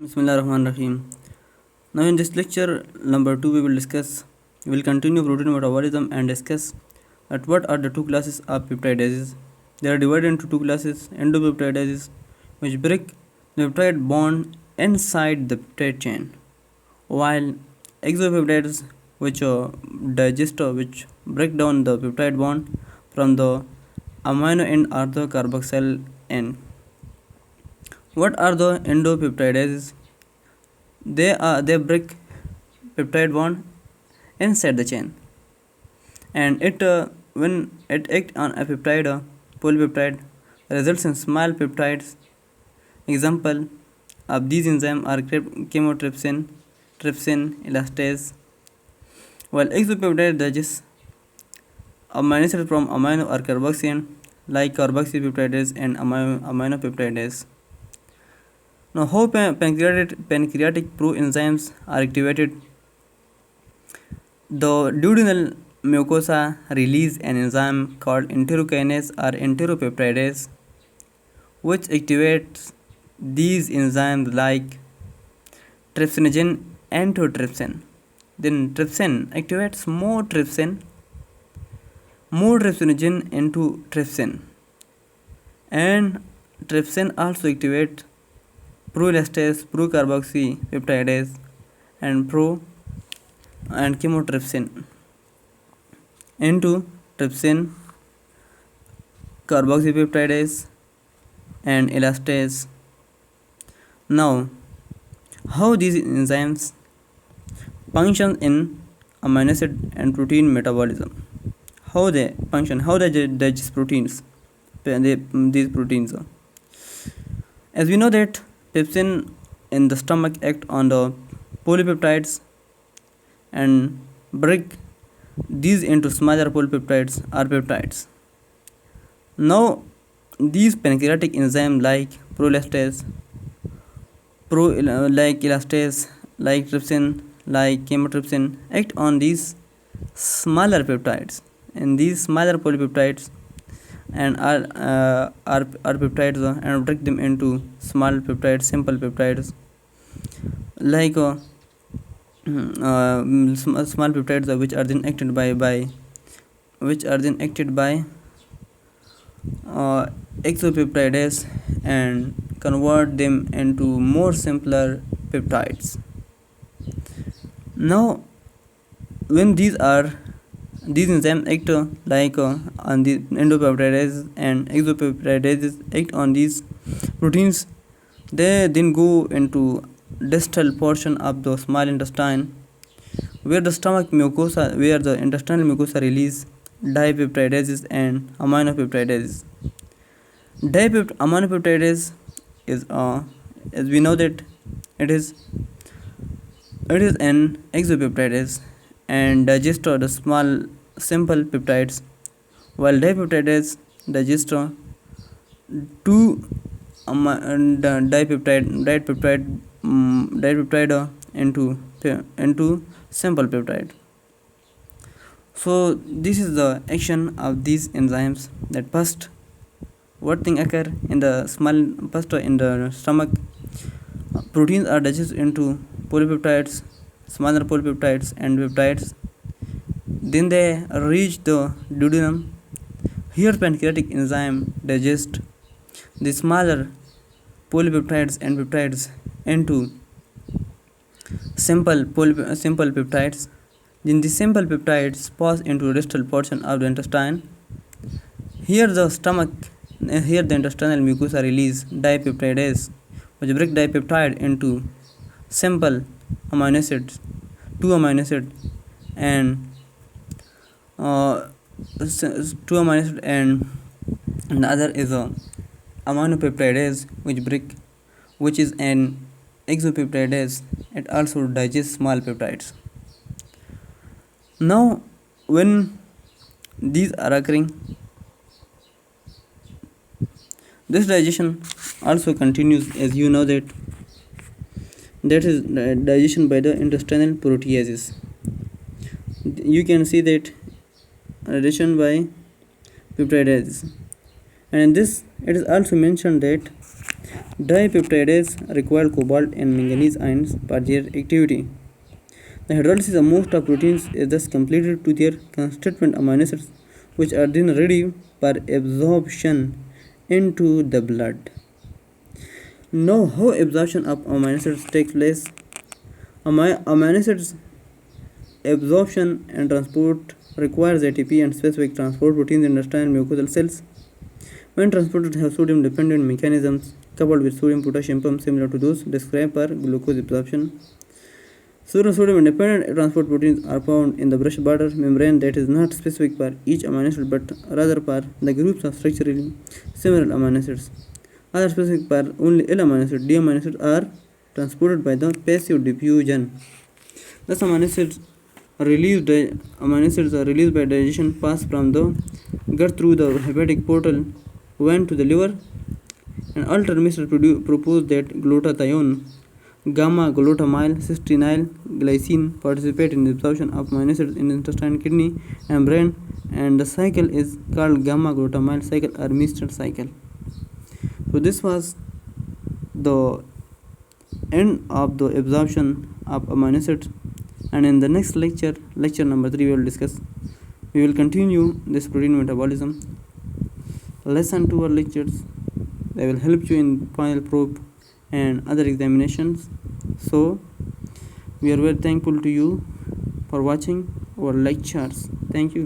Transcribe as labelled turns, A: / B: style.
A: Bismillahirrahmanirrahim. Now in this lecture number 2 we will continue protein metabolism and discuss at what are the two classes of peptidases. They are divided into two classes: endopeptidases, which break the peptide bond inside the peptide chain, while exopeptides, which which break down the peptide bond from the amino end or the carboxyl end. What are the endopeptidases? They break peptide bond inside the chain, and it when it act on a peptide, polypeptide, results in small peptides. Example of these enzymes are chymotrypsin, trypsin, elastase. While exopeptide digests amino acids from amino or carboxy like carboxypeptidase and aminopeptidase. Now, how pancreatic proenzymes are activated? The duodenal mucosa release an enzyme called enterokinase or enteropeptidase, which activates these enzymes like trypsinogen and trypsin. Then trypsin activates more trypsinogen into trypsin, and trypsin also activates proelastase, procarboxypeptidase, and chymotrypsin into trypsin, carboxypeptidase, and elastase. Now, how these enzymes function in amino acid and protein metabolism? How they function? How they digest proteins? These proteins. As we know that pepsin in the stomach act on the polypeptides and break these into smaller polypeptides or peptides. Now, these pancreatic enzymes like proelastase, like elastase, like trypsin, like chymotrypsin act on these smaller peptides, and these smaller polypeptides and are peptides and break them into small peptides, simple peptides, like small peptides which are then acted by exopeptidase and convert them into more simpler peptides. Now, when these enzymes act on the endopeptidases and exopeptidases act on these proteins, they then go into distal portion of the small intestine, where the intestinal mucosa release dipeptidases and aminopeptidases. Aminopeptidase is as we know that it is an exopeptidase and digests the small simple peptides, while dipeptidase digests two dipeptide into simple peptide. So this is the action of these enzymes. That first, what thing occur in the stomach? Proteins are digested into polypeptides, smaller polypeptides and peptides. Then they reach the duodenum. Here pancreatic enzyme digest the smaller polypeptides and peptides into simple peptides. Then the simple peptides pass into distal portion of the intestine. Here the intestinal mucosa release dipeptidase, which break dipeptide into simple amino acids, two amino acids, and the other is a aminopeptidase, which is an exopeptidase. It also digests small peptides. Now, when these are occurring, this digestion also continues, as you know that is digestion by the intestinal proteases. You can see that digestion by peptidases, and in this it is also mentioned that Dipeptides require cobalt and manganese ions for their activity. The hydrolysis of most of proteins is thus completed to their constituent amino acids, which are then ready for absorption into the blood. Now, how absorption of amino acids takes place? Amino acids absorption and transport requires ATP and specific transport proteins in intestinal mucosal cells. When transported have sodium dependent mechanisms coupled with sodium potassium pumps similar to those described for glucose absorption. Sodium independent transport proteins are found in the brush border membrane that is not specific for each amino acid but rather for the groups of structurally similar amino acids. Other specific for only L amino acid, D amino acids are transported by the passive diffusion. Thus amino acids are released by digestion, pass from the gut through the hepatic portal, went to the liver, and Alter Mr. proposed that glutathione, gamma glutamyl, cysteine, glycine participate in the absorption of amino acids in the intestine, kidney, and brain, and the cycle is called gamma glutamyl cycle or Mr. cycle. So this was the end of the absorption of amino acids, and in the next lecture number 3, we will continue this protein metabolism. Listen to our lectures. They will help you in final probe and other examinations. So we are very thankful to you for watching our lectures. Thank you.